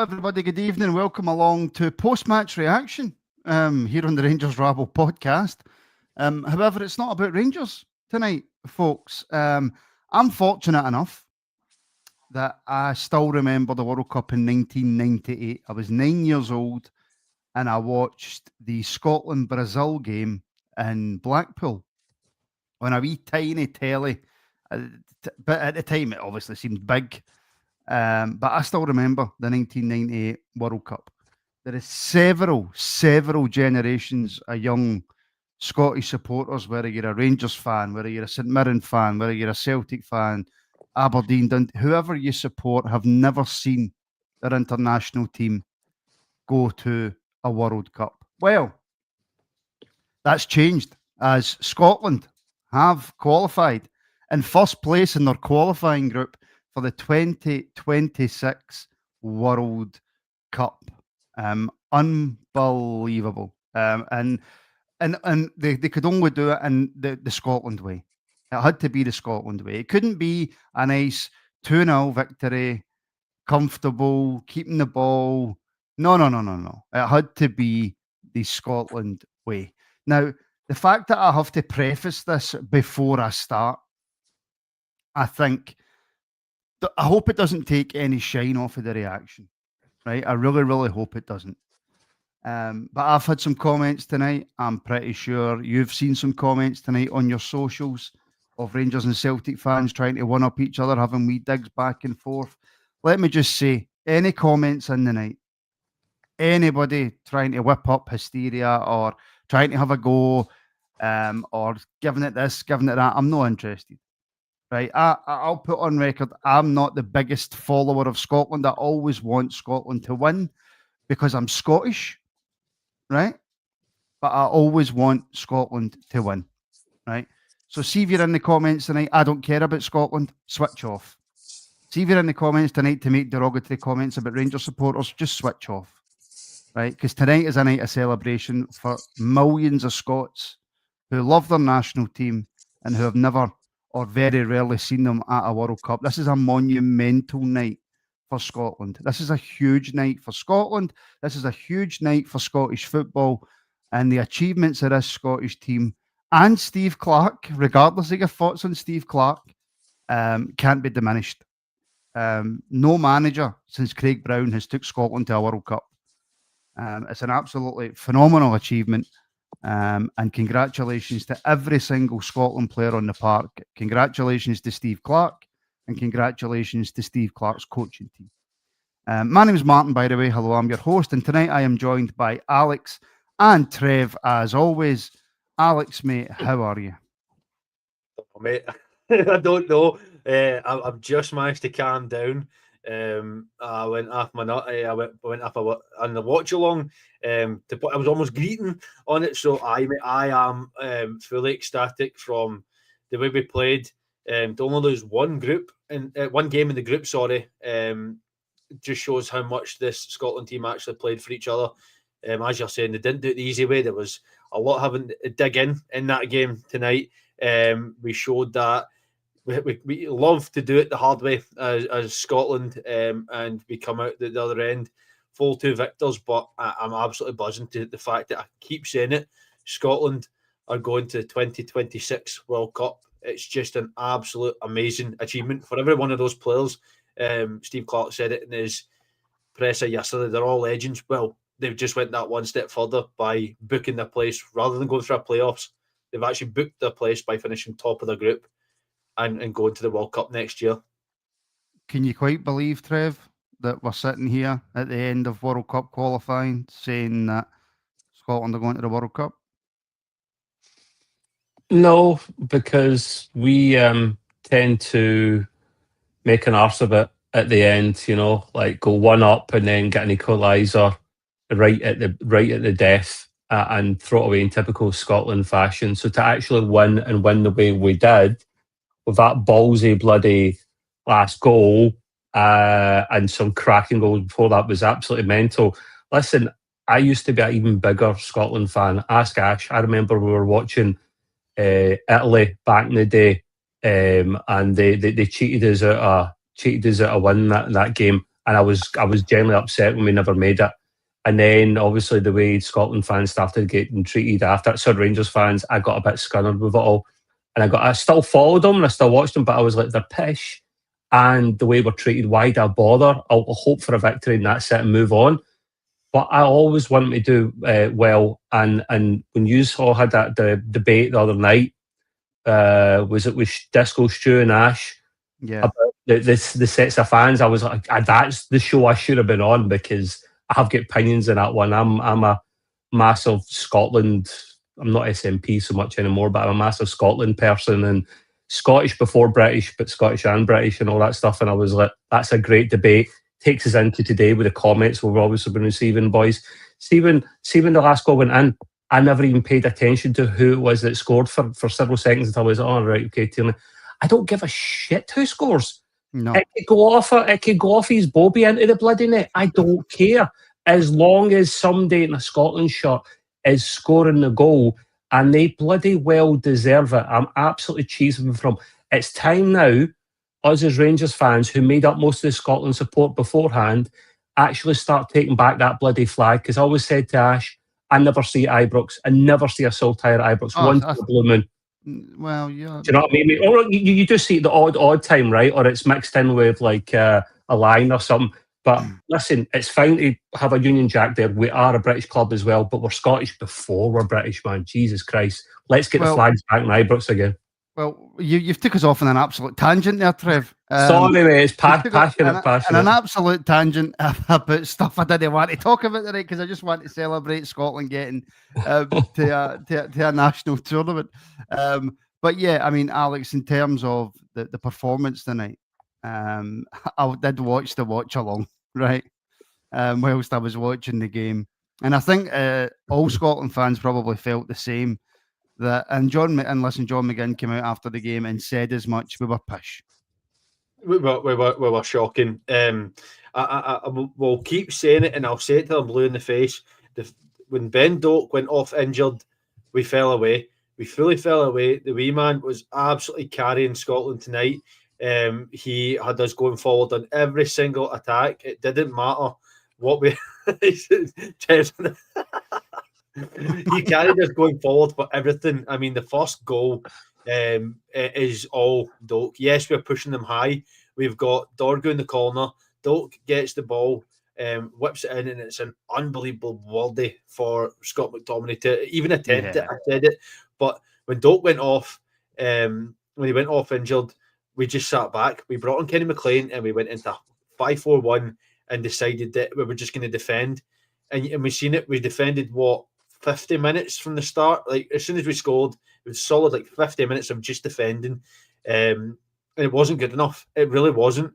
everybody. Good evening. Welcome along to post-match reaction here on the Rangers Rabble Podcast. However, it's not about Rangers tonight, folks. I'm fortunate enough that I still remember the World Cup in 1998. I was 9 years old and I watched the Scotland-Brazil game in Blackpool on a wee tiny telly. But at the time, it obviously seemed big. But I still remember the 1998 World Cup. There is several generations of young Scottish supporters, whether you're a Rangers fan, whether you're a St Mirren fan, whether you're a Celtic fan, Aberdeen, whoever you support, have never seen their international team go to a World Cup. Well, that's changed as Scotland have qualified in first place in their qualifying group for the 2026 World Cup. Unbelievable. And they could only do it in the Scotland way. It had to be the Scotland way. It couldn't be a nice 2-0 victory, comfortable, keeping the ball. No. It had to be the Scotland way. Now, the fact that I have to preface this before I start, I hope it doesn't take any shine off of the reaction, right? I really hope it doesn't. But I've had some comments tonight. I'm pretty sure you've seen some comments tonight on your socials of Rangers and Celtic fans trying to one-up each other, having wee digs back and forth. Let me just say, any comments in the night, anybody trying to whip up hysteria or trying to have a go or giving it this, giving it that, I'm not interested. Right, I'll put on record, I'm not the biggest follower of Scotland. I always want Scotland to win because I'm Scottish, right? But I always want Scotland to win, right? So see if you're in the comments tonight, I don't care about Scotland, switch off. See if you're in the comments tonight to make derogatory comments about Rangers supporters, just switch off, right? Because tonight is a night of celebration for millions of Scots who love their national team and who have never or very rarely seen them at a World Cup. This is a monumental night for Scotland. This is a huge night for Scotland. This is a huge night for Scottish football, and the achievements of this Scottish team and Steve Clarke, regardless of your thoughts on Steve Clarke, can't be diminished. No manager since Craig Brown has took Scotland to a World Cup. It's an absolutely phenomenal achievement. And congratulations to every single Scotland player on the park. Congratulations to Steve Clarke, and congratulations to Steve Clarke's coaching team. My name is Martin, by the way. Hello, I'm your host, and tonight I am joined by Alex and Trev, as always. Alex, mate, how are you? Oh, mate, I don't know. I've just managed to calm down. I went off my nut. I went off on the watch along. I was almost greeting on it. So I am fully ecstatic from the way we played. To only lose one game in the group. Sorry, just shows how much this Scotland team actually played for each other. As you're saying, they didn't do it the easy way. There was a lot having to dig in that game tonight. We showed that. We love to do it the hard way as Scotland, and we come out the other end full two victors. But I'm absolutely buzzing to the fact that I keep saying it. Scotland are going to the 2026 World Cup. It's just an absolute amazing achievement for every one of those players. Steve Clarke said it in his presser yesterday. They're all legends. Well, they've just went that one step further by booking their place rather than going through playoffs. They've actually booked their place by finishing top of their group and going to the World Cup next year. Can you quite believe, Trev, that we're sitting here at the end of World Cup qualifying saying that Scotland are going to the World Cup? No, because we tend to make an arse of it at the end, like go one up and then get an equaliser right at the death and throw it away in typical Scotland fashion. So to actually win the way we did, with that ballsy bloody last goal and some cracking goals before that, was absolutely mental. Listen, I used to be an even bigger Scotland fan. Ask Ash. I remember we were watching Italy back in the day, and they cheated us out a win that game. and I was genuinely upset when we never made it. And then obviously the way Scotland fans started getting treated after, so Rangers fans, I got a bit scunnered with it all. And I still followed them and I still watched them, but I was like, they're pish. And the way we're treated, why do I bother? I'll hope for a victory and that's it and move on. But I always want them to do well. And when you all had that the debate the other night, was it with Disco, Stu and Ash? Yeah. About the sets of fans, I was like, that's the show I should have been on, because I have got opinions in that one. I'm a massive Scotland, I'm not SNP so much anymore, but I'm a massive Scotland person, and Scottish before British, but Scottish and British and all that stuff. And I was like, that's a great debate. Takes us into today with the comments we've obviously been receiving, boys. See when the last goal went in, I never even paid attention to who it was that scored for several seconds until I was, oh, right, okay, Tierney. I don't give a shit who scores. No. It could go off his bobby into the bloody net. I don't care. As long as somebody in a Scotland shirt is scoring the goal, and they bloody well deserve it. I'm absolutely cheesing from. It's time now, us as Rangers fans who made up most of the Scotland support beforehand, actually start taking back that bloody flag. Because I always said to Ash, I never see Ibrox. I never see a saltire at Ibrox. Once in a blue moon. Well, yeah. Do you know what I mean? Or you do see it the odd time, right? Or it's mixed in with like a line or something. But listen, it's fine to have a Union Jack there. We are a British club as well, but we're Scottish before we're British, man. Jesus Christ. Let's get the flags back in Ibrox again. Well, you've took us off on an absolute tangent there, Trev. Sorry, mate. It's passionate. An absolute tangent about stuff I didn't want to talk about tonight, because I just want to celebrate Scotland getting to a national tournament. But yeah, I mean, Alex, in terms of the performance tonight, I did watch the watch along, right? Whilst I was watching the game, and I think all Scotland fans probably felt the same. John McGinn came out after the game and said as much. We were pish. We were shocking. I will keep saying it, and I'll say it till I'm blue in the face. When Ben Doak went off injured, we fell away. We fully fell away. The wee man was absolutely carrying Scotland tonight. He had us going forward on every single attack. It didn't matter what we. He carried us going forward for everything. I mean, the first goal is all Doak. Yes, we're pushing them high. We've got Dorgu in the corner. Doak gets the ball, whips it in, and it's an unbelievable worldie for Scott McTominay to even attempt it. I said it. But when Doak went off, when he went off injured, we just sat back. We brought on Kenny McLean and we went into 5-4-1 and decided that we were just going to defend. And we've seen it. We defended, 50 minutes from the start. Like, as soon as we scored, it was solid, like 50 minutes of just defending. And it wasn't good enough. It really wasn't.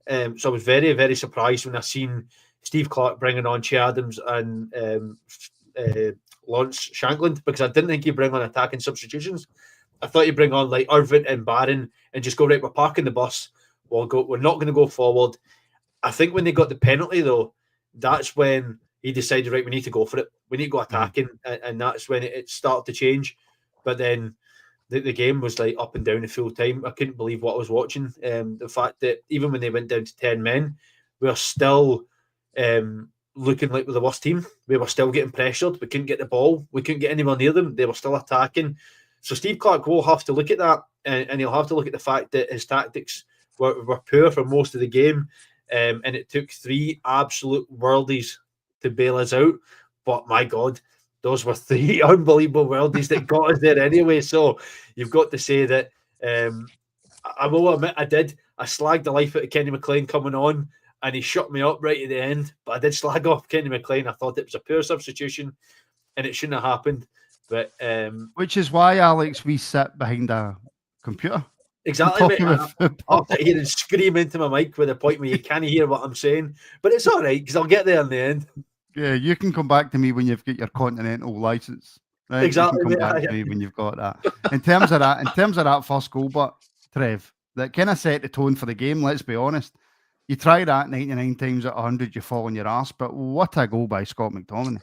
So I was very, very surprised when I seen Steve Clark bringing on Che Adams and Lawrence Shankland, because I didn't think he'd bring on attacking substitutions. I thought he'd bring on like Irvin and Barron and just go, right, we're parking the bus. We're not going to go forward. I think when they got the penalty, though, that's when he decided, right, we need to go for it. We need to go attacking. And that's when it started to change. But then the game was like up and down the full time. I couldn't believe what I was watching. The fact that even when they went down to 10 men, we were still looking like we're the worst team. We were still getting pressured. We couldn't get the ball. We couldn't get anyone near them. They were still attacking. So Steve Clark will have to look at that, and he'll have to look at the fact that his tactics were poor for most of the game, and it took 3 absolute worldies to bail us out. But my God, those were 3 unbelievable worldies that got us there anyway. So you've got to say that I will admit I slagged the life out of Kenny McLean coming on, and he shut me up right at the end. But I did slag off Kenny McLean. I thought it was a poor substitution and it shouldn't have happened. But which is why, Alex, we sit behind a computer. Exactly, mate. I'll sit here and scream into my mic with a point where you can't hear what I'm saying. But it's all right, because I'll get there in the end. Yeah, you can come back to me when you've got your continental license. Right? Exactly. You can come back to me when you've got that. In terms of that first goal, but Trev, that kind of set the tone for the game, let's be honest. You try that 99 times out of 100, you fall on your ass. But what a goal by Scott McTominay.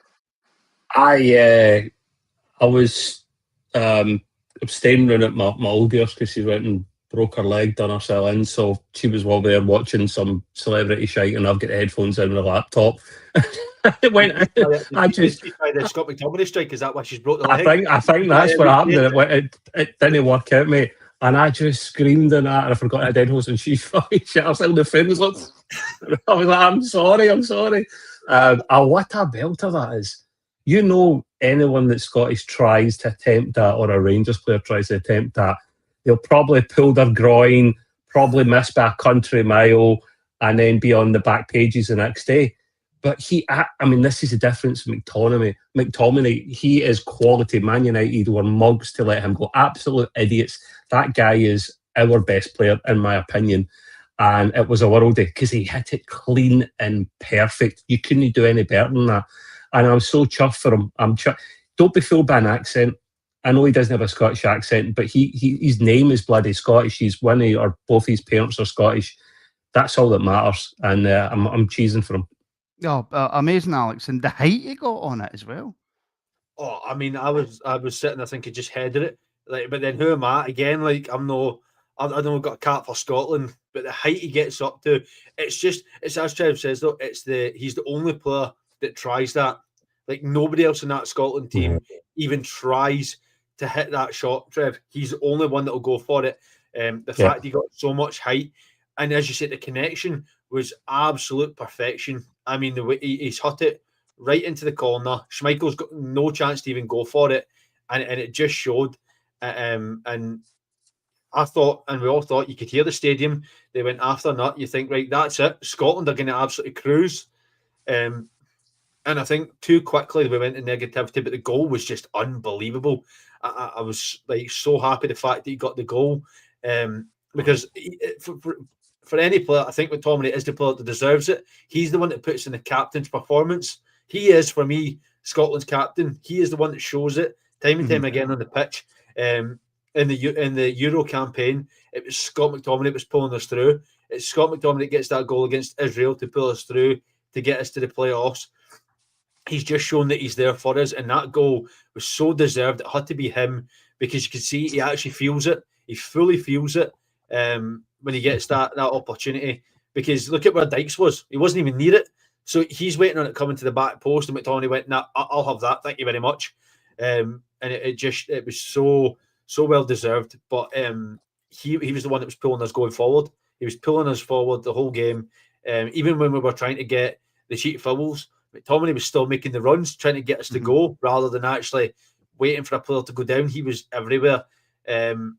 I was abstaining at my old girls because she went and broke her leg, done herself in, so she was over there watching some celebrity shite, and I've got the headphones in the laptop. It went. I just. She's by the Scott McTominay strike. Is that why she's broke the leg? I think that's what happened. It didn't work out, mate. And I just screamed in that, and I forgot I had headphones, and she fucking shit herself. The friend was like, I was like, I'm sorry. What a belter that is. You know, anyone that Scottish tries to attempt that, or a Rangers player tries to attempt that, they'll probably pull their groin, probably miss by a country mile, and then be on the back pages the next day. But this is the difference with McTominay, he is quality. Man United were mugs to let him go. Absolute idiots. That guy is our best player, in my opinion. And it was a worldie because he hit it clean and perfect. You couldn't do any better than that. And I'm so chuffed for him. Don't be fooled by an accent. I know he doesn't have a Scottish accent, but his name is bloody Scottish. He's or both his parents are Scottish. That's all that matters. And I'm cheesing for him. Oh, amazing, Alex. And the height he got on it as well. Oh, I mean, I was sitting there thinking just headed it. Like, but then who am I? Again, like, I know I've got a cap for Scotland, but the height he gets up to, it's as Trev says though, he's the only player that tries that. Like, nobody else in that Scotland team even tries to hit that shot, Trev. He's the only one that will go for it. The fact he got so much height, and as you said, the connection was absolute perfection. I mean, the way he's hit it right into the corner. Schmeichel's got no chance to even go for it, and it just showed. And I thought, and we all thought, you could hear the stadium. They went after that. You think, right, that's it. Scotland are going to absolutely cruise. And I think too quickly we went in negativity, but the goal was just unbelievable. I was like so happy the fact that he got the goal, because for any player, I think McTominay is the player that deserves it. He's the one that puts in the captain's performance. He is, for me, Scotland's captain. He is the one that shows it time and time again on the pitch. In the Euro campaign, it was Scott McTominay that was pulling us through. It's Scott McTominay that gets that goal against Israel to pull us through, to get us to the playoffs. He's just shown that he's there for us, and that goal was so deserved. It had to be him, because you can see he actually feels it. He fully feels it when he gets that opportunity. Because look at where Dykes was. He wasn't even near it. So he's waiting on it coming to the back post, and McTominay went, nah, I'll have that. Thank you very much. And it was so well deserved. But he was the one that was pulling us going forward. He was pulling us forward the whole game. Even when we were trying to get the cheap fouls, McTominay was still making the runs, trying to get us to go, rather than actually waiting for a player to go down. He was everywhere. And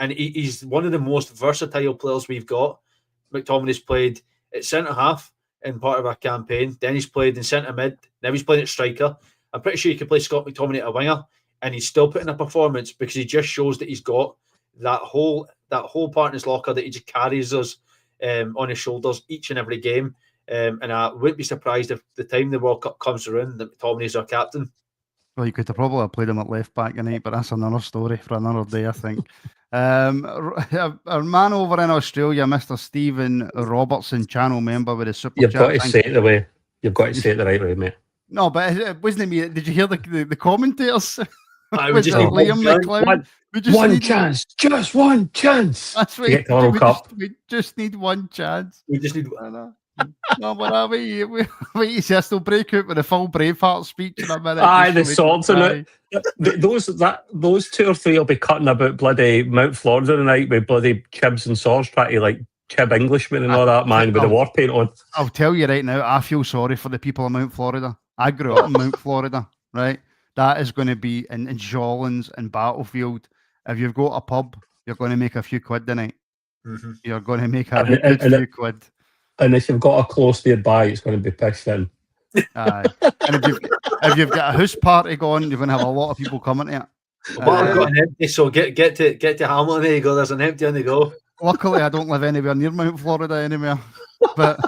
he's one of the most versatile players we've got. McTominay's played at centre-half in part of our campaign. Then he's played in centre-mid. Now he's playing at striker. I'm pretty sure you could play Scott McTominay at a winger, and he's still putting a performance, because he just shows that he's got that whole part in his locker, that he just carries us on his shoulders each and every game. And I wouldn't be surprised if the time the World Cup comes around that McTominay's our captain. Well, you could have probably played him at left back tonight, but that's another story for another day, I think. Our man over in Australia, Mr. Stephen Robertson, channel member with a super You've chat. got to say it the way. You've got to say it the right way, mate. No, but it wasn't me. Did you hear the commentators? We just need Liam McLeod. Just one chance. That's right. We just need one chance. We just need. No, but wait, you see, I still break out with a full Braveheart speech in a minute. Aye, the swords in it. Those two or three will be cutting about bloody Mount Florida tonight with bloody chibs and swords, trying to like chib Englishmen and all that, man, with the war paint on. I'll tell you right now, I feel sorry for the people of Mount Florida. I grew up in Mount Florida, right? That is going to be in Jolins and Battlefield. If you've got a pub, you're going to make a few quid tonight. Mm-hmm. You're going to make a good few quid. And if you've got a close nearby, it's going to be pissed in. Aye. And if you've got a house party going, you're going to have a lot of people coming to it. But I've got an empty, so get to Hamilton. There you go. There's an empty on the go. Luckily, I don't live anywhere near Mount Florida anymore. But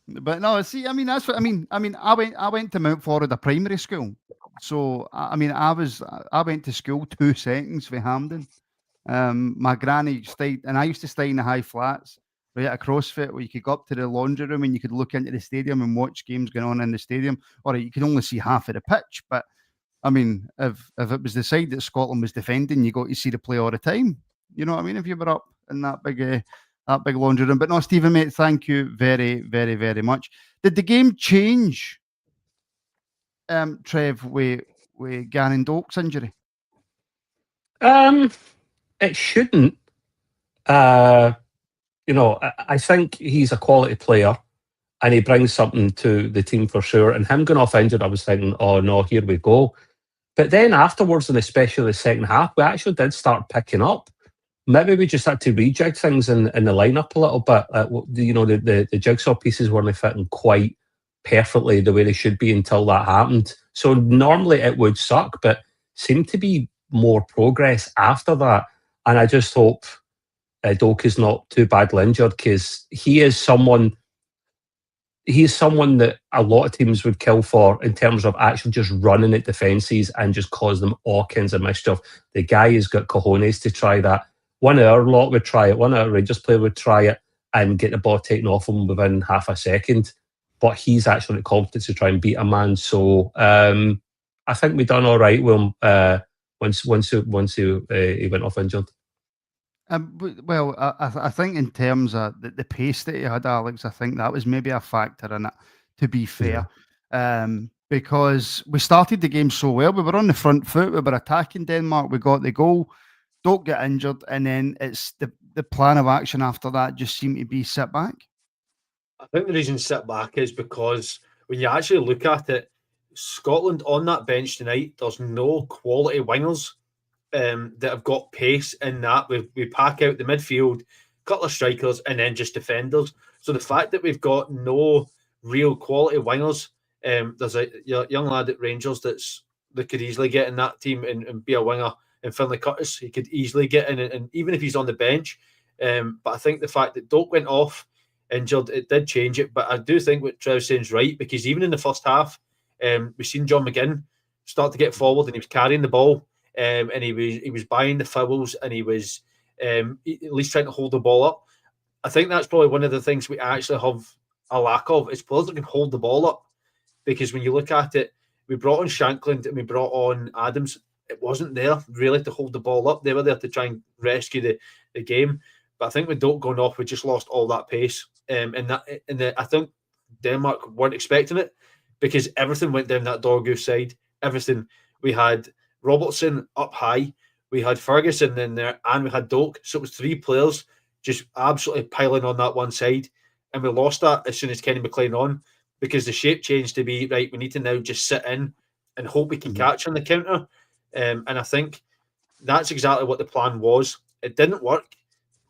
no, see, I mean, that's what I mean. I went to Mount Florida primary school, so I went to school 2 seconds for Hampden. My granny stayed, and I used to stay in the high flats right at CrossFit, where you could go up to the laundry room and you could look into the stadium and watch games going on in the stadium, or you could only see half of the pitch. But I mean, if it was the side that Scotland was defending, you got to see the play all the time. You know what I mean? If you were up in that big laundry room. But no, Stephen, mate, thank you very, very, very much. Did the game change, Trev, with Gannon Doak's injury? It shouldn't. I think he's a quality player and he brings something to the team for sure. And him going off injured, I was thinking, oh no, here we go. But then afterwards, and especially the second half, we actually did start picking up. Maybe we just had to rejig things in the lineup a little bit. The jigsaw pieces weren't fitting quite perfectly the way they should be until that happened. So normally it would suck, but seemed to be more progress after that. And I just hope Doak is not too badly injured, because he is someone that a lot of teams would kill for in terms of actually just running at defences and just cause them all kinds of mischief. The guy has got cojones to try that. One of our lot would try it. One of our Rangers player would try it and get the ball taken off him within half a second. But he's actually got confidence to try and beat a man. So I think we done all right with him once he went off injured. Well, I think in terms of the pace that he had, Alex, I think that was maybe a factor in it, to be fair. Because we started the game so well. We were on the front foot. We were attacking Denmark. We got the goal. Don't get injured. And then it's the plan of action after that just seemed to be sit back. I think the reason sit back is because when you actually look at it, Scotland on that bench tonight, there's no quality wingers that have got pace in that. We pack out the midfield, couple of strikers, and then just defenders. So the fact that we've got no real quality wingers, there's a young lad at Rangers that could easily get in that team and be a winger. And Finlay Curtis, he could easily get in, and even if he's on the bench. But I think the fact that Doak went off injured, it did change it. But I do think what Trev's saying is right, because even in the first half, we've seen John McGinn start to get forward, and he was carrying the ball, and he was buying the fouls, and he was at least trying to hold the ball up. I think that's probably one of the things we actually have a lack of, is players that can hold the ball up. Because when you look at it, we brought on Shankland and we brought on Adams. It wasn't there really to hold the ball up. They were there to try and rescue the game. But I think with Doak going off, we just lost all that pace. I think Denmark weren't expecting it, because everything went down that Dorgoose side. Everything. We had Robertson up high, we had Ferguson in there, and we had Doak. So it was three players just absolutely piling on that one side. And we lost that as soon as Kenny McLean on, because the shape changed to be, right, we need to now just sit in and hope we can catch on the counter. And I think that's exactly what the plan was. It didn't work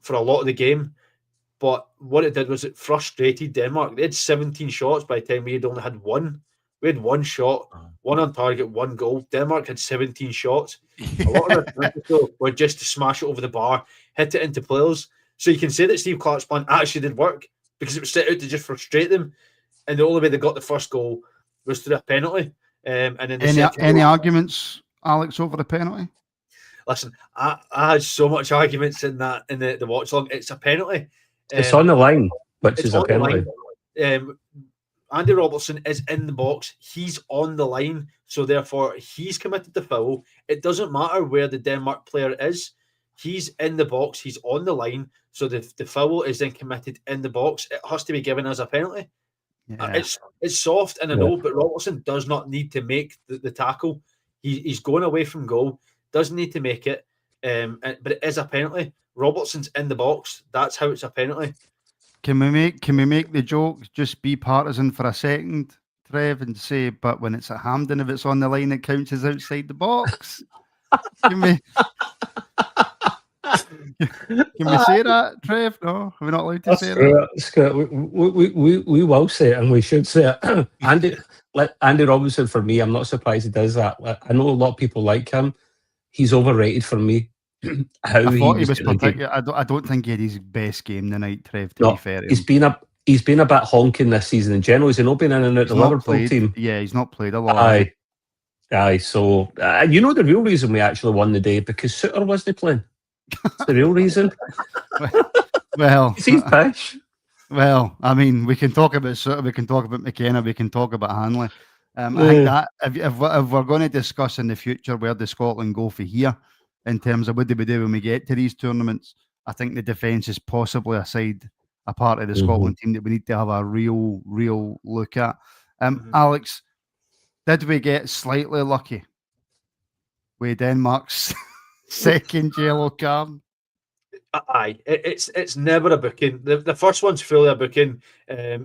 for a lot of the game, but what it did was it frustrated Denmark. They had 17 shots by the time we had only had one. We had one shot, one on target, one goal. Denmark had 17 shots. A lot of it were just to smash it over the bar, hit it into players. So you can say that Steve Clarke's plan actually did work, because it was set out to just frustrate them. And the only way they got the first goal was through a penalty. And then any arguments, Alex, over the penalty? Listen, I had so much arguments in the watch long. It's a penalty. It's on the line, which is a penalty. Andy Robertson is in the box. He's on the line, so therefore he's committed the foul. It doesn't matter where the Denmark player is. He's in the box. He's on the line, so the foul is then committed in the box. It has to be given as a penalty. Yeah. It's soft, and I know, but Robertson does not need to make the tackle. He's going away from goal. Doesn't need to make it, but it is a penalty. Robertson's in the box. That's how it's a penalty. Can we make the joke just be partisan for a second, Trev, and say, but when it's at Hampden, if it's on the line, it counts as outside the box? Can we say that, Trev? No, are we not allowed to say that? We will say it, and we should say it. Andy Robinson, for me, I'm not surprised he does that. I know a lot of people like him. He's overrated for me. I thought he was particular. I don't think he had his best game tonight, Trev, to be fair. He's been a bit honking this season in general. He's not been in and out the Liverpool team. Yeah, he's not played a lot. Aye. So you know the real reason we actually won the day, because Suter wasn't playing. That's the real reason. Well, he's pish. Well, I mean, we can talk about Suter, we can talk about McKenna, we can talk about Hanley. I think that if we're going to discuss in the future where does Scotland go for here, in terms of what do we do when we get to these tournaments. I think the defence is possibly a part of the Scotland team that we need to have a real look at. Alex, did we get slightly lucky with Denmark's second yellow card? Aye, it's never a booking. The first one's fully a booking. I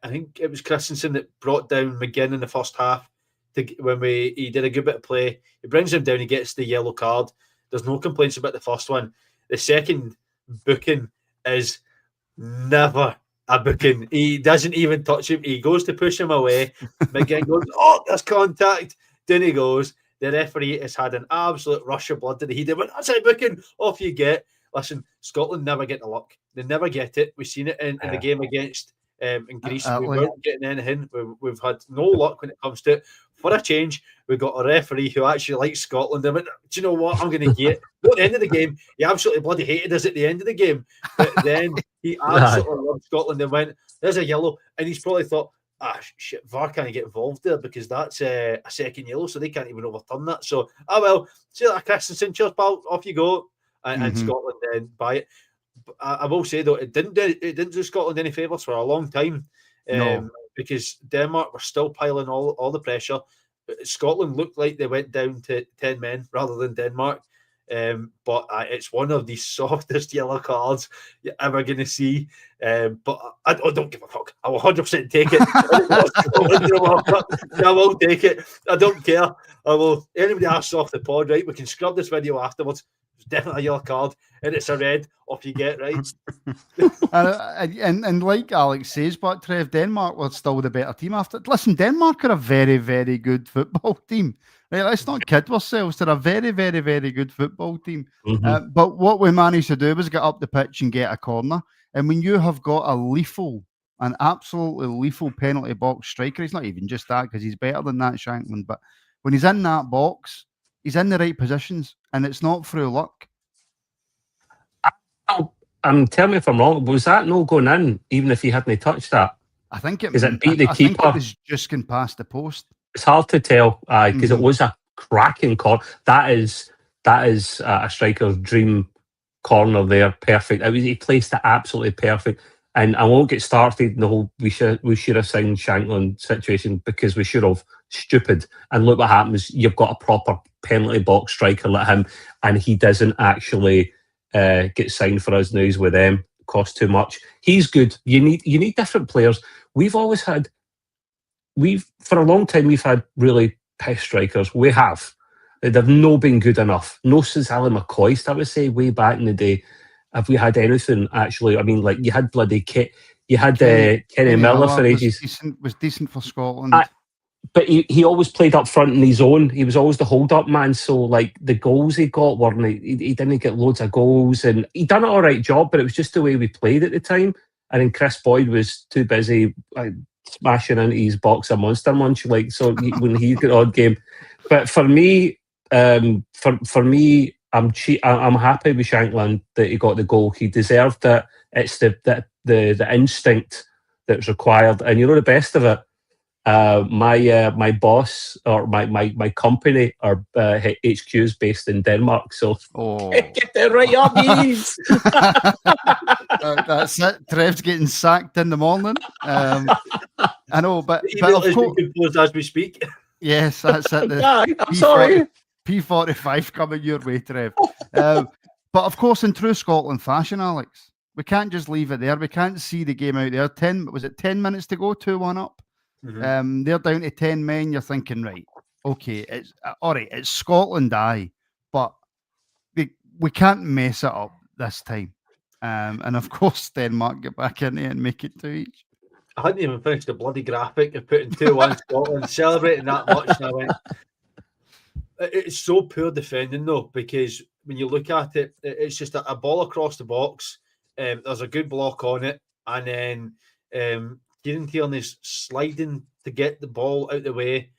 think it was Christensen that brought down McGinn in the first half. He did a good bit of play. He brings him down. He gets the yellow card. There's no complaints about the first one. The second booking is never a booking. He doesn't even touch him. He goes to push him away. McGinn goes, "Oh, there's contact." Then he goes. The referee has had an absolute rush of blood to the head. He went, "That's a booking. Off you get." Listen, Scotland never get the luck. They never get it. We've seen it in the game against in Greece. We weren't getting anything. We've had no luck when it comes to it. For a change, we've got a referee who actually likes Scotland. They went, "Do you know what? I'm going to get it." At the end of the game, he absolutely bloody hated us at the end of the game. But then he absolutely loved Scotland and went, "There's a yellow." And he's probably thought, shit, VAR can't get involved there because that's a second yellow, so they can't even overturn that. So, well, see that Christensen, cheers, pal, off you go. And Scotland then buy it. I will say though, it didn't do Scotland any favours for a long time, because Denmark were still piling all the pressure. Scotland looked like they went down to 10 men rather than Denmark. But it's one of the softest yellow cards you're ever going to see. But I don't give a fuck. I will 100% take it. I will take it. I don't care. I will. Anybody asks off the pod, right? We can scrub this video afterwards. It's definitely a yellow card, and it's a red. Off you get, right? and like Alex says, but Trev, Denmark was still the better team after. Listen, Denmark are a very, very good football team. Right, let's not kid ourselves. They're a very, very, very good football team. But what we managed to do was get up the pitch and get a corner. And when you have got an absolutely lethal penalty box striker, he's not even just that because he's better than that, Shankland. But when he's in that box, he's in the right positions, and it's not through luck. Tell me if I'm wrong. Was that no going in, even if he hadn't touched that? I think it beat the keeper. Think it was just going past the post. It's hard to tell because it was a cracking corner. That is a striker's dream corner there. Perfect. He placed it absolutely perfect. And I won't get started in the whole we should have signed Shankland situation because we should have. Stupid. And look what happens. You've got a proper penalty box striker like him, and he doesn't actually get signed for us now. He's with them. Costs too much. He's good. You need different players. For a long time we've had really piss strikers. We have. They've not been good enough. No since Alan McCoist, I would say, way back in the day. Have we had anything actually? I mean, like you had bloody Kit. You had Kenny Miller for ages. Was decent for Scotland. But he always played up front in his own. He was always the hold-up man. So, like, the goals he got weren't... He didn't get loads of goals. And he done an all right job, but it was just the way we played at the time. And then Chris Boyd was too busy smashing into his box of Monster Munch. Like, so when he got odd game. But for me, I'm happy with Shankland that he got the goal. He deserved it. It's the instinct that's required. And you know the best of it? My boss or my company are HQs based in Denmark, so get it right up, these. That's it. Trev's getting sacked in the morning. I know, but of course, composed as we speak. Yes, that's it. I'm sorry. P45 coming your way, Trev. But of course, in true Scotland fashion, Alex, we can't just leave it there. We can't see the game out there. 10 minutes to go, 2-1 up. They're down to 10 men. You're thinking, right, okay, it's all right. It's Scotland, but we can't mess it up this time. And of course, Denmark get back in it and make it 2 each. I hadn't even finished the bloody graphic of putting 2-1 Scotland, celebrating that much, and I went, it's so poor defending though, because when you look at it, it's just a ball across the box. There's a good block on it, and then Kieran Tierney is sliding to get the ball out the way.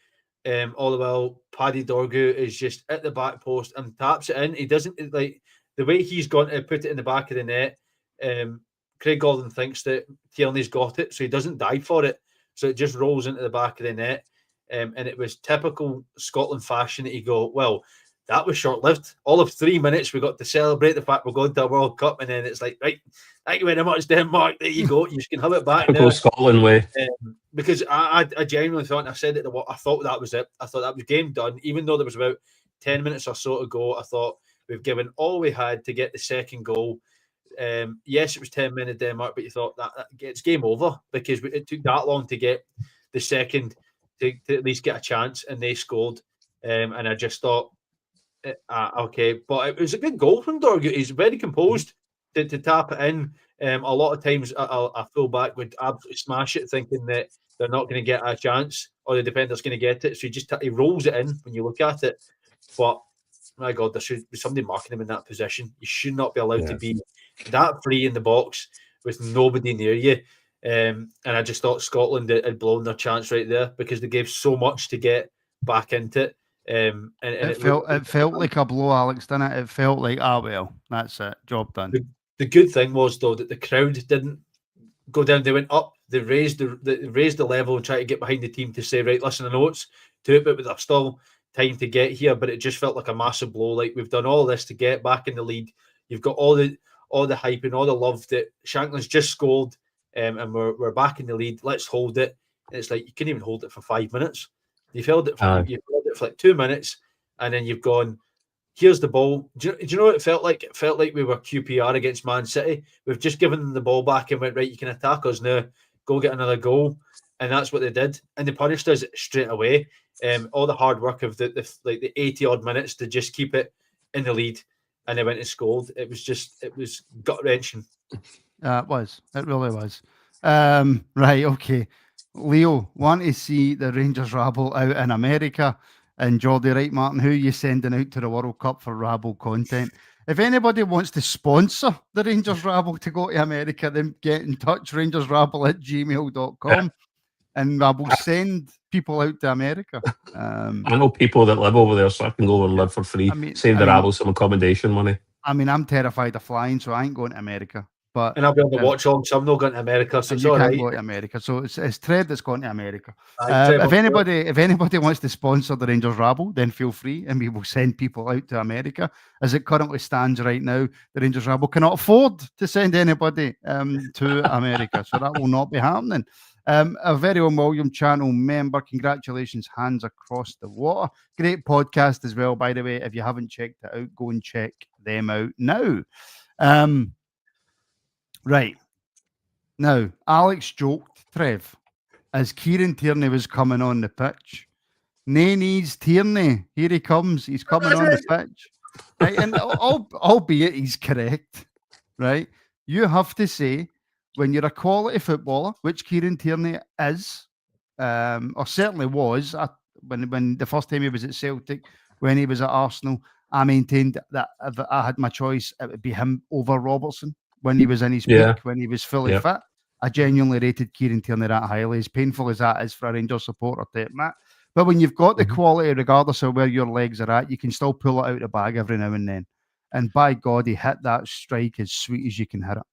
All the while, Paddy Dorgu is just at the back post and taps it in. He doesn't like the way he's gone to put it in the back of the net. Craig Gordon thinks that Tierney's got it, so he doesn't dive for it. So it just rolls into the back of the net. And it was typical Scotland fashion that you go, well, that was short-lived. All of 3 minutes, we got to celebrate the fact we're going to a World Cup, and then it's like, right, thank you very much, Denmark. There you go. You can have it back now. Go Scotland way. Because I genuinely thought, and I said it, I thought that was it. I thought that was game done. Even though there was about 10 minutes or so to go, I thought we've given all we had to get the second goal. Yes, it was 10 minutes Denmark, but you thought that it's game over because it took that long to get the second to at least get a chance, and they scored. And I just thought, okay, but it was a good goal from Dorgu. He's very composed to tap it in. A lot of times a fullback would absolutely smash it, thinking that they're not going to get a chance or the defender's going to get it. So he rolls it in when you look at it. But my God, there should be somebody marking him in that position. You should not be allowed to be that free in the box with nobody near you. And I just thought Scotland had blown their chance right there because they gave so much to get back into it. And it felt like a blow, Alex, didn't it? It felt like, well, that's it, job done. The good thing was, though, that the crowd didn't go down. They went up. They raised the level and tried to get behind the team to say, right, listen, I know it's to it, but there's still time to get here. But it just felt like a massive blow. Like, we've done all this to get back in the lead. You've got all the hype and all the love that Shankland's just scored, and we're back in the lead. Let's hold it. And it's like you couldn't even hold it for 5 minutes. You've held it for like 2 minutes, and then you've gone, here's the ball. Do you know what it felt like? It felt like we were QPR against Man City. We've just given them the ball back and went, right, you can attack us now. Go get another goal. And that's what they did. And they punished us straight away. All the hard work of the 80-odd minutes to just keep it in the lead. And they went and scored. It was gut-wrenching. It was. It really was. Right, okay. Leo, want to see the Rangers Rabble out in America? And Geordie, right, Martin, who are you sending out to the World Cup for Rabble content? If anybody wants to sponsor the Rangers Rabble to go to America, then get in touch, rangersrabble@gmail.com, and I will send people out to America. I know people that live over there, so I can go over and live for free, save the Rabble some accommodation money. I mean, I'm terrified of flying, so I ain't going to America. And I'll be on the watch on, so I'm not going to America. So it's all right. Go to America. So it's Trev that's going to America. If anybody wants to sponsor the Rangers Rabble, then feel free, and we will send people out to America. As it currently stands right now, the Rangers Rabble cannot afford to send anybody to America, so that will not be happening. A very own William channel member, congratulations, hands across the water. Great podcast as well, by the way. If you haven't checked it out, go and check them out now. Right. Now, Alex joked, Trev, as Kieran Tierney was coming on the pitch. Nay knees Tierney, here he comes. He's coming on the pitch. Right? And albeit he's correct, right? You have to say, when you're a quality footballer, which Kieran Tierney is, or certainly was, when the first time he was at Celtic, when he was at Arsenal, I maintained that if I had my choice, it would be him over Robertson. When he was in his peak, when he was fully fit, I genuinely rated Kieran Tierney that highly, as painful as that is for a Rangers supporter to admit. But when you've got the quality, regardless of where your legs are at, you can still pull it out of the bag every now and then. And by God, he hit that strike as sweet as you can hit it.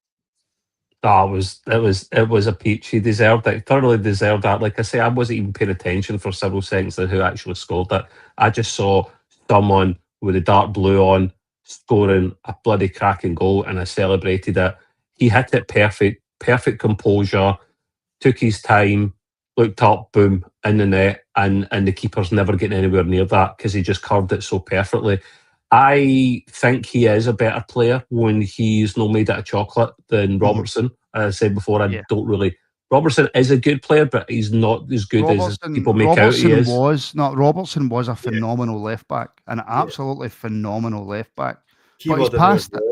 Oh, it was a peach. He deserved it. Thoroughly deserved that. Like I say, I wasn't even paying attention for several seconds to who actually scored it. I just saw someone with the dark blue on scoring a bloody cracking goal, and I celebrated it. He hit it perfect composure, took his time, looked up, boom, in the net, and the keeper's never getting anywhere near that because he just curved it so perfectly. I think he is a better player when he's not made out of chocolate than Robertson. As I said before, I don't really... Robertson is a good player, but he's not as good as people make out he is. Robertson was a phenomenal left back, an absolutely phenomenal left back. But he's past it.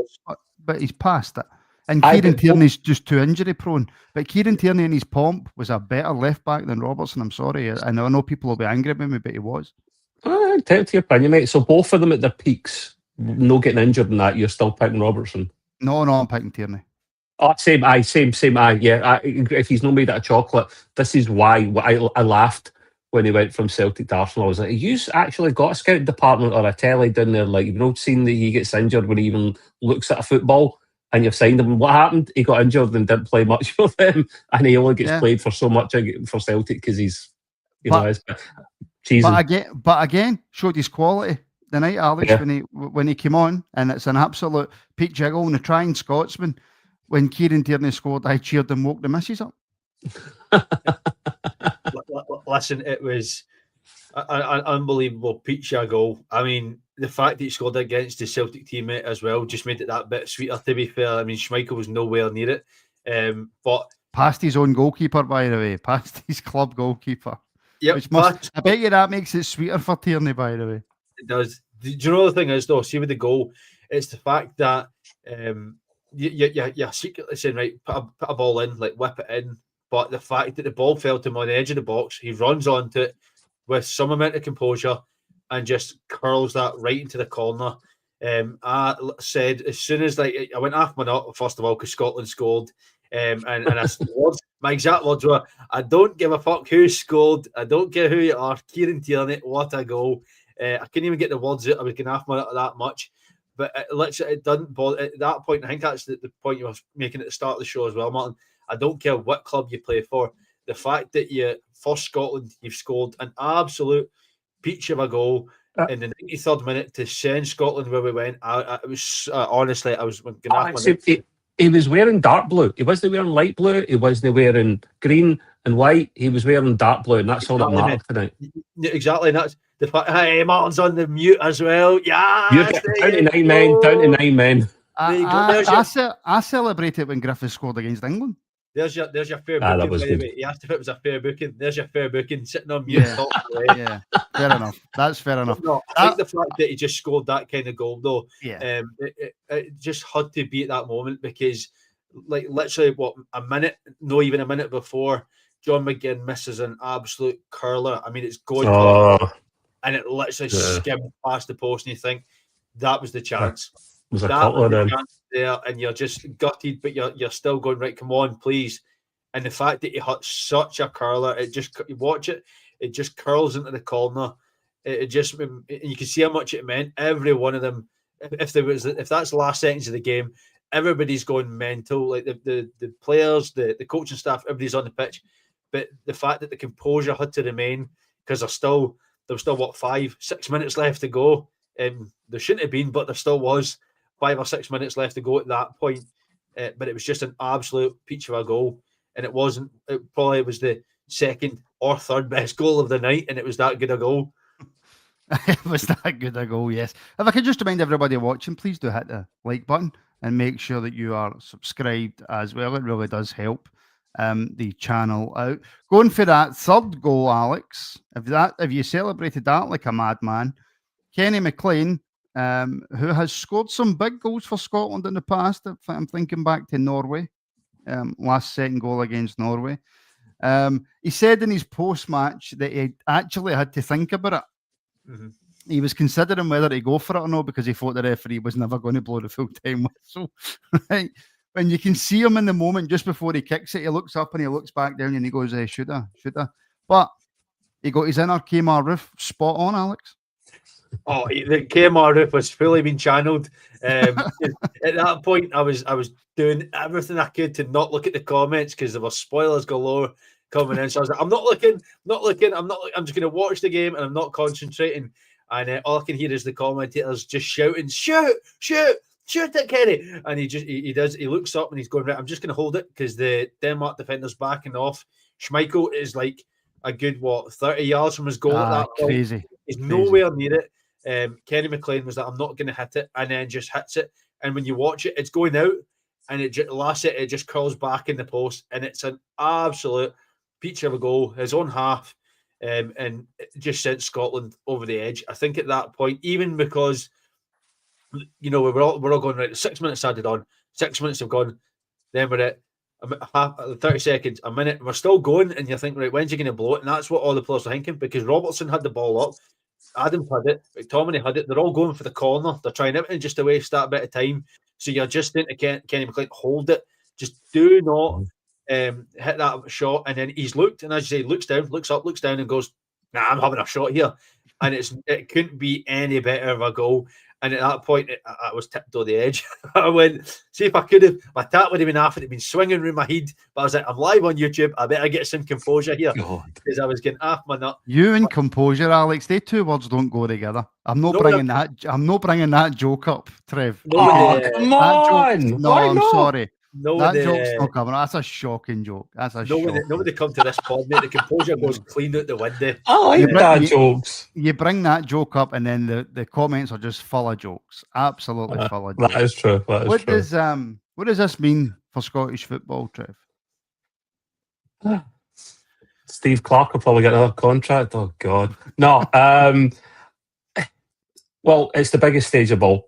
But he's past it. And Kieran Tierney's just too injury prone. But Kieran Tierney in his pomp was a better left back than Robertson. I'm sorry. I know people will be angry with me, but he was. Tell to your opinion, mate. So both of them at their peaks, no getting injured in that, you're still picking Robertson? No, I'm picking Tierney. Oh, same. Yeah, if he's not made out of chocolate, this is why I laughed when he went from Celtic to Arsenal. I was like, you actually got a scouting department or a telly down there? Like, you've not seen that he gets injured when he even looks at a football, and you've signed him. What happened? He got injured and didn't play much for them, and he only gets played for so much for Celtic because he's, But again, showed his quality. the night, Alex, Yeah. when he came on, and it's an absolute peak jiggle. And the trying Scotsman, when Kieran Tierney scored, I cheered and woke the missus up. Listen, it was an unbelievable picture goal. I mean, the fact that he scored against his Celtic teammate as well just made it that bit sweeter, to be fair. I mean, Schmeichel was nowhere near it. But past his own goalkeeper, by the way, past his club goalkeeper. Yeah, which must, I bet you that makes it sweeter for Tierney, by the way. It does. Do you know the thing is, though? See with the goal, it's the fact that you're secretly saying, right, put a ball in, like whip it in. But the fact that the ball fell to him on the edge of the box, he runs onto it with some amount of composure and just curls that right into the corner. I said as soon as I went off my nut, first of all, because Scotland scored. And I said, my exact words were, I don't give a fuck who scored. I don't care who you are. Kieran Tierney, what a goal. I couldn't even get the words out. I was getting off my nut that much. But it doesn't bother. At that point, I think that's the point you were making at the start of the show as well, Martin. I don't care what club you play for. The fact that for Scotland, you've scored an absolute peach of a goal in the 93rd minute to send Scotland where we went. I was honestly, I was going off my nut. He was wearing dark blue. He wasn't wearing light blue. He wasn't wearing green and white. He was wearing dark blue, and that's all that mattered tonight. Exactly, and that's the fact. Hey, Martin's on the mute as well. Yeah, down to 9 men. Down to 9 men. I celebrated when Griffiths scored against England. There's your fair booking. That was good. He asked if it was a fair booking. There's your fair booking, sitting on mute. Yeah, fair enough. That's fair enough. No, I think the fact that he just scored that kind of goal, though, yeah, it just had to be at that moment because, like, literally, not even a minute before, John McGinn misses an absolute curler. I mean, it's going and it literally skimmed past the post, and you think that was the chance. Was a couple chance there, and you're just gutted, but you're still going, right, come on, please. And the fact that he hit such a curler, you watch it, it just curls into the corner. It just, and you can see how much it meant. Every one of them, if that's the last seconds of the game, everybody's going mental. Like the players, the coaching staff, everybody's on the pitch. But the fact that the composure had to remain because there was still 5-6 minutes left to go. There shouldn't have been, but there still was 5 or 6 minutes left to go at that point. But it was just an absolute peach of a goal. And it wasn't, it probably was the second or third best goal of the night. And it was that good a goal. It was that good a goal, yes. If I could just remind everybody watching, please do hit the like button and make sure that you are subscribed as well. It really does help the channel out. Going for that third goal, Alex, if you celebrated that like a madman, Kenny McLean, who has scored some big goals for Scotland in the past. I'm thinking back to Norway, last second goal against Norway. He said in his post-match that he actually had to think about it. Mm-hmm. He was considering whether to go for it or not because he thought the referee was never going to blow the full-time whistle. Right? When you can see him in the moment just before he kicks it, he looks up and he looks back down and he goes, should I? But he got his inner Kmart roof spot on, Alex. Oh, the Kmart roof was fully being channeled. At that point, I was doing everything I could to not look at the comments because there were spoilers galore coming in. So I was like, I'm not looking. I'm just going to watch the game and I'm not concentrating. And all I can hear is the commentators just shouting, shoot it, Kenny. And he looks up and he's going, right, I'm just going to hold it because the Denmark defender's backing off. Schmeichel is like a good, 30 yards from his goal at that point. Crazy. He's nowhere near it. Kenny McLean was like, I'm not going to hit it, and then just hits it. And when you watch it, it's going out, and it just curls back in the post, and it's an absolute peach of a goal, his own half, and it just sent Scotland over the edge. I think at that point, even because we're all going, right, 6 minutes added on, 6 minutes have gone, then we're at 30 seconds, a minute, and we're still going, and you think, right, when's he going to blow it? And that's what all the players are thinking, because Robertson had the ball up, Adams had it, McTominay had it, they're all going for the corner, they're trying everything just to waste that bit of time, so you're just thinking to Kenny McLean, hold it, just do not hit that shot. And then he's looked, and as you say, looks down, looks up, looks down, and goes, nah, I'm having a shot here. And it couldn't be any better of a goal. And at that point, I was tipped on the edge. I went, see if I could have, my tap would have been half, it had been swinging around my head. But I was like, I'm live on YouTube. I better get some composure here. Because I was getting half my nut. You and composure, Alex, they two words don't go together. I'm not bringing that joke up, Trev. Come on! No, I'm sorry. That joke's not coming. That's a shocking joke. That's a nobody come to this pod, mate. The composure goes clean out the window. I like that jokes. You bring that joke up, and then the comments are just full of jokes. Absolutely full of jokes. That is true. What does this mean for Scottish football, Trev? Steve Clark will probably get another contract. Oh God, no. Well, it's the biggest stage of all.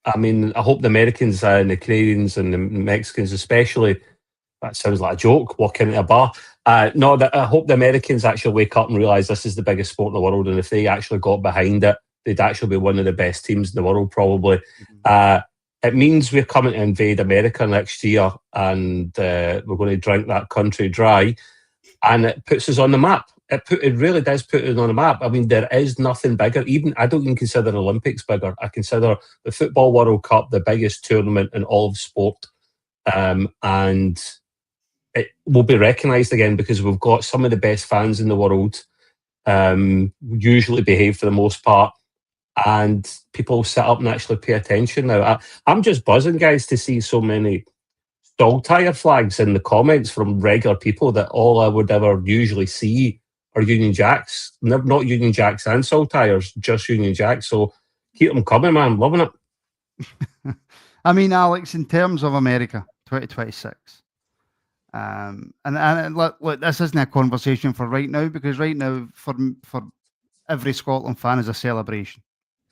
I mean, I hope the Americans and the Canadians and the Mexicans especially, that sounds like a joke, walking into a bar. I hope the Americans actually wake up and realise this is the biggest sport in the world, and if they actually got behind it, they'd actually be one of the best teams in the world, probably. It means we're coming to invade America next year, and we're going to drink that country dry, and it puts us on the map. It really does put it on the map. I mean, there is nothing bigger. I don't even consider the Olympics bigger. I consider the Football World Cup the biggest tournament in all of sport. And it will be recognised again because we've got some of the best fans in the world, usually behave for the most part, and people sit up and actually pay attention now. I'm just buzzing, guys, to see so many dog tire flags in the comments from regular people that all I would ever usually see are Union Jacks, not Union Jacks and Salt Tires, just Union Jacks. So keep them coming, man. I'm loving it. I mean, Alex, in terms of America, 2026, and look, this isn't a conversation for right now, because right now for every Scotland fan is a celebration,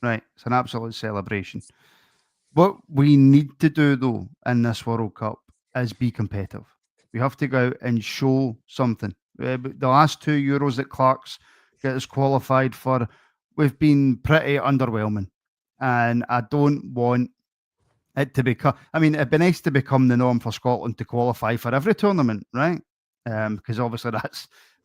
right? It's an absolute celebration. What we need to do though in this World Cup is be competitive. We have to go out and show something. The last 2 Euros that Clark's get us qualified for, we've been pretty underwhelming. And I don't want it to become... I mean, it'd be nice to become the norm for Scotland to qualify for every tournament, right? Because obviously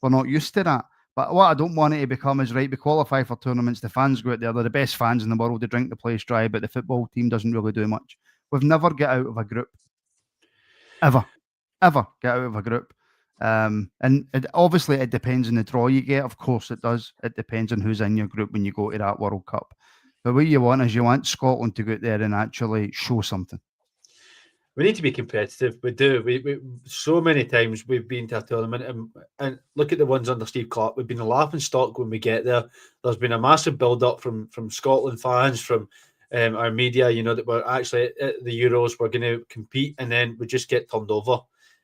we're not used to that. But what I don't want it to become is, right, we qualify for tournaments, the fans go out there, they're the best fans in the world, they drink the place dry, but the football team doesn't really do much. We've never get out of a group. Ever get out of a group. And obviously it depends on the draw you get. Of course it does. It depends on who's in your group when you go to that World Cup. But what you want is you want Scotland to go out there and actually show something. We need to be competitive. We do. We so many times we've been to a tournament and look at the ones under Steve Clark. We've been a laughing stock when we get there. There's been a massive build-up from Scotland fans, from our media, that we're actually at the Euros, we're going to compete, and then we just get turned over.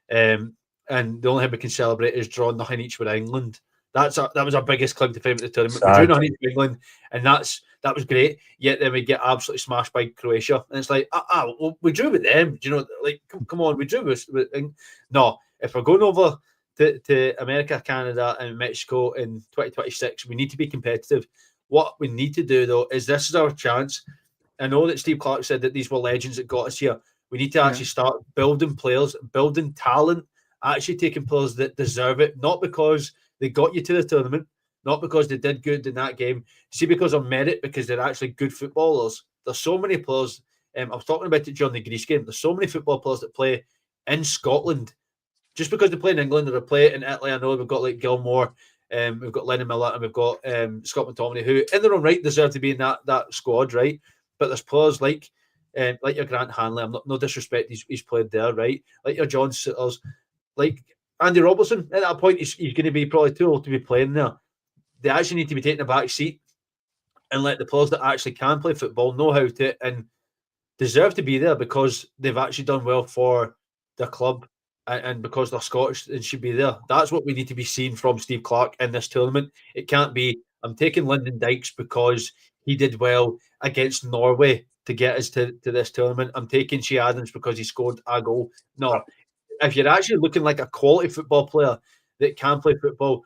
And the only thing we can celebrate is drawing nothing each with England. That was our biggest claim to fame at the tournament. We drew nothing each with England, and that was great. Yet then we get absolutely smashed by Croatia, and it's like, well, we drew with them. Come on, we drew with no. If we're going over to America, Canada, and Mexico in 2026, we need to be competitive. What we need to do though is this is our chance. I know that Steve Clark said that these were legends that got us here. We need to actually start building players, building talent, actually taking players that deserve it, not because they got you to the tournament, not because they did good in that game. See, because of merit, because they're actually good footballers. There's so many players. I was talking about it during the Greece game. There's so many football players that play in Scotland. Just because they play in England or they play in Italy, I know we've got like Gilmore, we've got Lennon Miller, and we've got Scott McTominay, who in their own right deserve to be in that squad, right? But there's players like your Grant Hanley. I'm no disrespect, he's played there, right? Like your John Sitters, like Andy Robertson. At that point, he's going to be probably too old to be playing there. They actually need to be taking a back seat and let the players that actually can play football know how to and deserve to be there because they've actually done well for their club and because they're Scottish and should be there. That's what we need to be seeing from Steve Clark in this tournament. It can't be, I'm taking Lyndon Dykes because he did well against Norway to get us to this tournament. I'm taking Shea Adams because he scored a goal. No, if you're actually looking like a quality football player that can play football,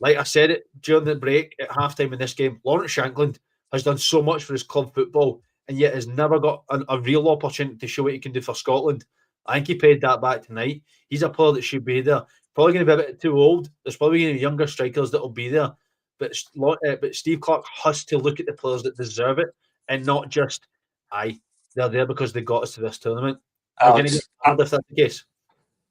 like I said it during the break at halftime in this game, Lawrence Shankland has done so much for his club football and yet has never got a real opportunity to show what he can do for Scotland. I think he paid that back tonight. He's a player that should be there. Probably going to be a bit too old. There's probably going to be younger strikers that will be there. But Steve Clark has to look at the players that deserve it and not just aye, they're there because they got us to this tournament. Are going to get hard if that's the case.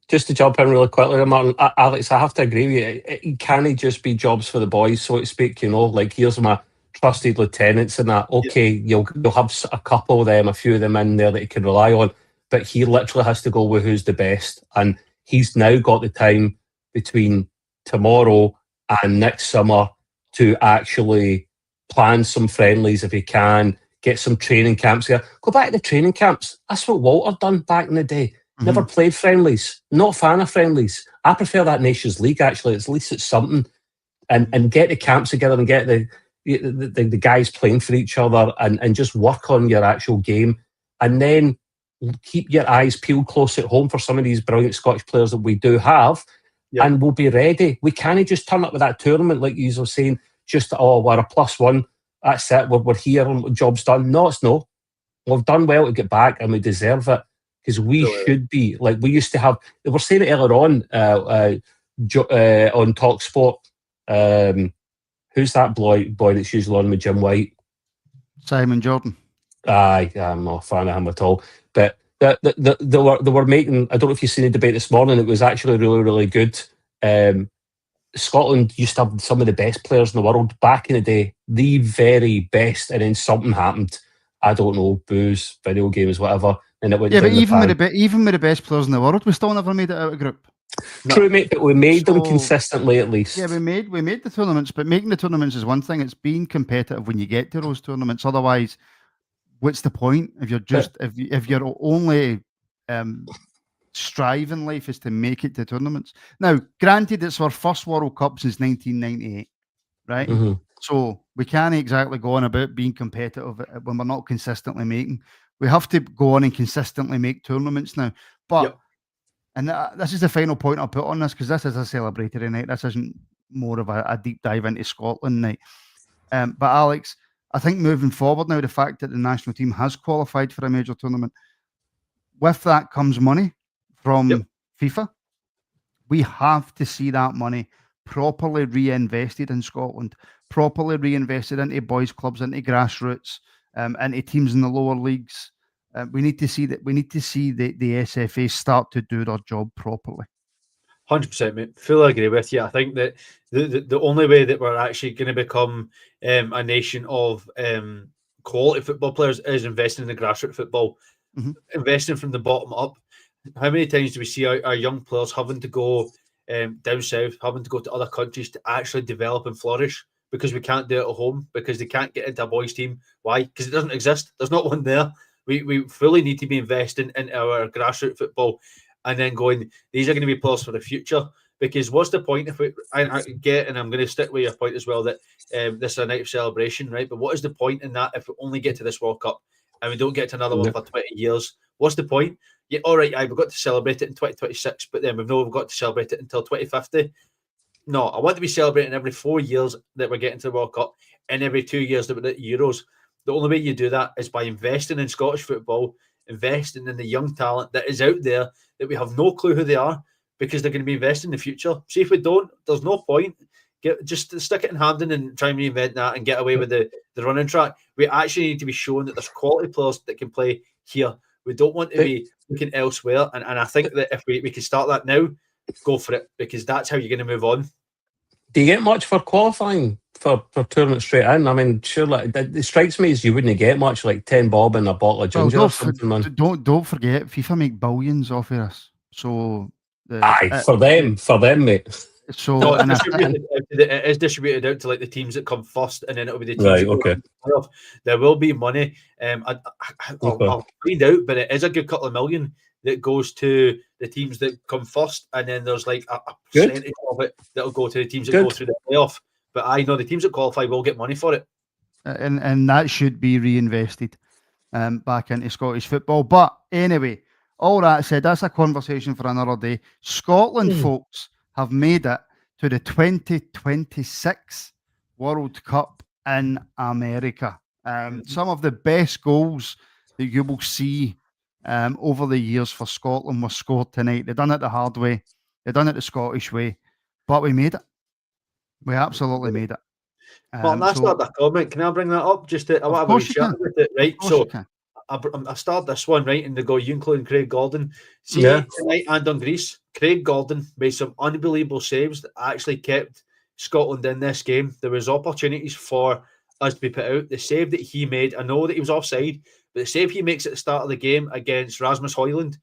Just to jump in really quickly, Martin, Alex, I have to agree with you. It can't just be jobs for the boys, so to speak. Like here's my trusted lieutenants and that. Okay, you'll have a couple of them, a few of them in there that you can rely on, but he literally has to go with who's the best, and he's now got the time between tomorrow and next summer to actually plan some friendlies if he can, get some training camps here. Go back to the training camps. That's what Walter done back in the day. Never played friendlies. Not a fan of friendlies. I prefer that Nations League, actually. At least it's something. And get the camps together and get the guys playing for each other and just work on your actual game. And then keep your eyes peeled close at home for some of these brilliant Scottish players that we do have. Yep. And we'll be ready. We can't just turn up with that tournament like you were saying, just, we're a +1. That's it. We're here and job's done. No, it's no. We've done well to get back and we deserve it. Because we should be, like we used to have, they were saying it earlier on TalkSport. Who's that boy that's usually on with Jim White? Simon Jordan. Aye, I'm not a fan of him at all. But they were making, I don't know if you've seen the debate this morning, it was actually really, really good. Scotland used to have some of the best players in the world back in the day, the very best, and then something happened. I don't know, booze, video games, whatever. And it went but even with the best players in the world, we still never made it out of group. True, mate, but we made them consistently at least. Yeah, we made the tournaments, but making the tournaments is one thing. It's being competitive when you get to those tournaments. Otherwise, what's the point if you're just if your only strive in life is to make it to tournaments? Now, granted, it's our first World Cup since 1998, right? Mm-hmm. So we can't exactly go on about being competitive when we're not consistently making. We have to go on and consistently make tournaments now. But, and this is the final point I'll put on this, because this is a celebratory night. This isn't more of a deep dive into Scotland night. But Alex, I think moving forward now, the fact that the national team has qualified for a major tournament, with that comes money from FIFA. We have to see that money properly reinvested in Scotland, properly reinvested into boys' clubs, into grassroots, into teams in the lower leagues. We need to see that. We need to see the SFA start to do their job properly. 100%, mate. Fully agree with you. I think that the only way that we're actually going to become a nation of quality football players is investing in the grassroots football, investing from the bottom up. How many times do we see our young players having to go down south, having to go to other countries to actually develop and flourish because we can't do it at home, because they can't get into a boys' team? Why? Because it doesn't exist. There's not one there. We fully need to be investing in our grassroots football and then going, these are going to be players for the future. Because what's the point if I get, and I'm going to stick with your point as well, that this is a night of celebration, right? But what is the point in that if we only get to this World Cup and we don't get to another one for 20 years? What's the point? Yeah, all right, we've got to celebrate it in 2026, but then we've got to celebrate it until 2050. No, I want to be celebrating every 4 years that we're getting to the World Cup and every 2 years that we're at Euros. The only way you do that is by investing in Scottish football, investing in the young talent that is out there that we have no clue who they are, because they're going to be investing in the future. See, if we don't, there's no point. Just stick it in Hampden and try and reinvent that and get away with the running track. We actually need to be showing that there's quality players that can play here. We don't want to be looking elsewhere. And I think that if we can start that now, go for it, because that's how you're going to move on. Do you get much for qualifying for tournament straight in? I mean, surely it strikes me as you wouldn't get much, like 10 bob and a bottle of ginger or something, man. Don't forget, FIFA make billions off of us. So for them, mate. So no, it is distributed out to like the teams that come first, and then it'll be the teams. Right, okay. There will be money. I'll find out, but it is a good couple of million that goes to the teams that come first, and then there's like a percentage of it that'll go to the teams that go through the playoff. But I know the teams that qualify will get money for it, and that should be reinvested back into Scottish football. But anyway, all that said, that's a conversation for another day. Scotland, folks, have made it to the 2026 World Cup in America. Some of the best goals that you will see over the years for Scotland were scored tonight. They done it the hard way. They done it the Scottish way. But we made it. We absolutely made it. Well, that's not a comment. Can I bring that up? I want to have a chat with it, right? So I started this one right, and they go, you including Craig Gordon. See, Yeah. tonight and on Greece, Craig Gordon made some unbelievable saves that actually kept Scotland in this game. There was opportunities for us to be put out. The save that he made, I know that he was offside, but the save he makes at the start of the game against Rasmus Højlund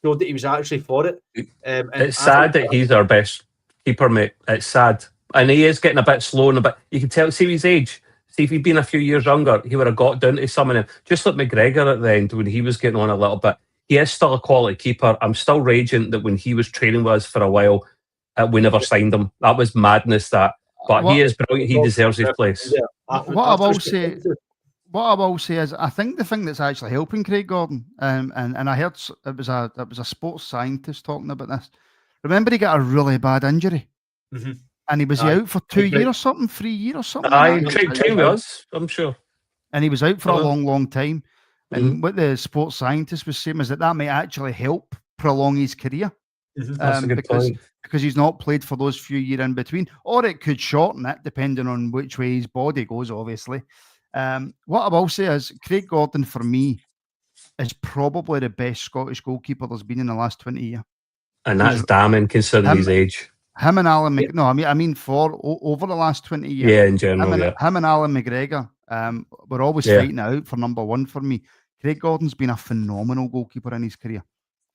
showed that he was actually for it. And It's sad that he's our best keeper, mate. It's sad. And he is getting a bit slow and a bit. You can tell, see his age. See, if he'd been a few years younger, he would have got down to some of them. Just like McGregor at the end when he was getting on a little bit. He is still a quality keeper. I'm still raging that when he was training with us for a while, we never signed him. That was madness, that. But he is brilliant. He deserves his place. What I will say is, I think the thing that's actually helping Craig Gordon, and I heard it was a sports scientist talking about this. Remember, he got a really bad injury, and he was out for 2 years or something, 3 years or something. Train with us, I'm sure. And he was out for a long time. And what the sports scientist was saying is that may actually help prolong his career. That's a good point. Because he's not played for those few years in between, or it could shorten it depending on which way his body goes, obviously. What I will say is Craig Gordon, for me, is probably the best Scottish goalkeeper there's been in the last 20 years. And that's damning considering his age. Him and Alan I mean over the last 20 years. Yeah, in general, him and Alan McGregor were always fighting it out for number one for me. Craig Gordon's been a phenomenal goalkeeper in his career.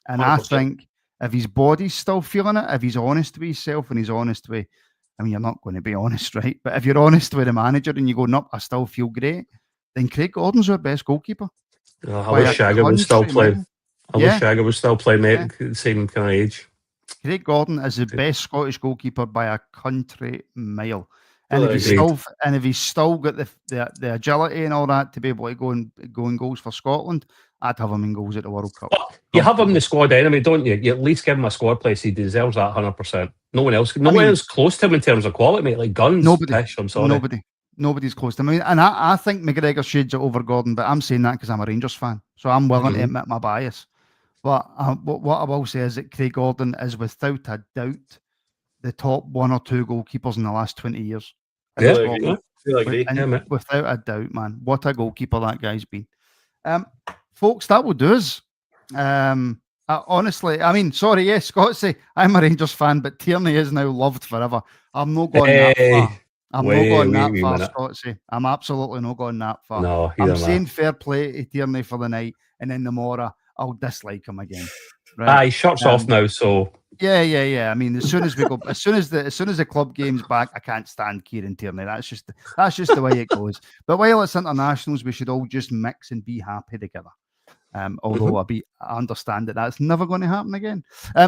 And 100%. I think if his body's still feeling it, if he's honest with himself and he's honest with, I mean, you're not going to be honest, right? But if you're honest with the manager and you go, nope, I still feel great, then Craig Gordon's our best goalkeeper. I wish Shagger would still play. I wish Shagger would still play, mate, the same kind of age. Craig Gordon is the best Scottish goalkeeper by a country mile. And if he's still got the agility and all that to be able to go in goals for Scotland, I'd have him in goals at the World Cup. Well, you have him in the squad anyway, don't you? You at least give him a squad place. He deserves that 100%. No one else is close to him in terms of quality, mate. Like Guns. I'm sorry. Nobody's close to him. And I think McGregor shades it over Gordon, but I'm saying that because I'm a Rangers fan. So I'm willing to admit my bias. But what I will say is that Craig Gordon is without a doubt the top one or two goalkeepers in the last 20 years. Without a doubt, man. What a goalkeeper that guy's been. Folks, that will do us. Honestly, I mean, sorry, yes, Scotsy, I'm a Rangers fan, but Tierney is now loved forever. I'm not going that far. I'm not going that far, Scotsy. I'm absolutely not going that far. No, I'm saying fair play to Tierney for the night, and then tomorrow I'll dislike him again. Right? He shuts off now, so yeah. I mean, as soon as the club game's back, I can't stand Kieran Tierney. That's just the way it goes. But while it's internationals, we should all just mix and be happy together. Although I understand that that's never going to happen again.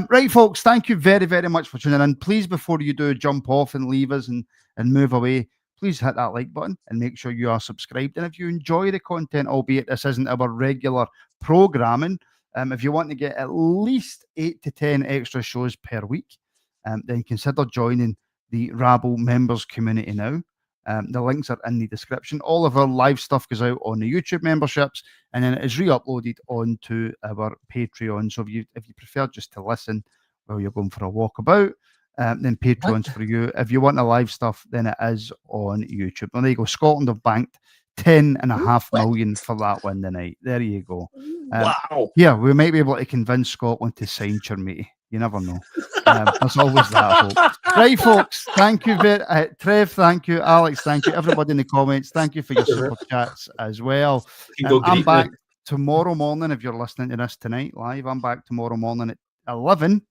Right, folks, thank you very, very much for tuning in. Please, before you do jump off and leave us and move away, please hit that like button and make sure you are subscribed. And if you enjoy the content, albeit this isn't our regular programming, if you want to get at least 8 to 10 extra shows per week, then consider joining the Rabble members community now. The links are in the description. All of our live stuff goes out on the YouTube memberships, and then it is re-uploaded onto our Patreon. So if you prefer just to listen while you're going for a walkabout, then Patreon's for you. If you want the live stuff, then it is on YouTube. And there you go. Scotland have banked 10.5 million for that win tonight. There you go. Wow. Yeah, we might be able to convince Scotland to sign Chermiti. You never know. There's always that hope. Right, folks. Thank you, Trev. Thank you, Alex. Thank you, everybody in the comments. Thank you for your super chats as well. I'm back tomorrow morning. If you're listening to this tonight live, I'm back tomorrow morning at 11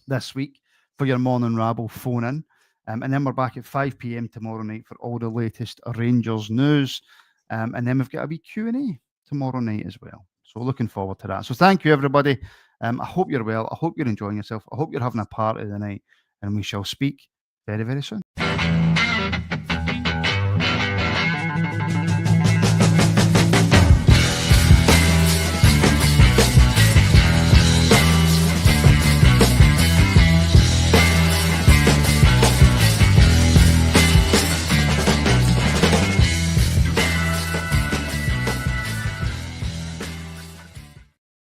this week for your morning Rabble phone in. And then we're back at 5 p.m. tomorrow night for all the latest Rangers news. And then we've got a wee Q&A tomorrow night as well. So looking forward to that. So thank you, everybody. I hope you're well. I hope you're enjoying yourself. I hope you're having a party tonight. And we shall speak very, very soon.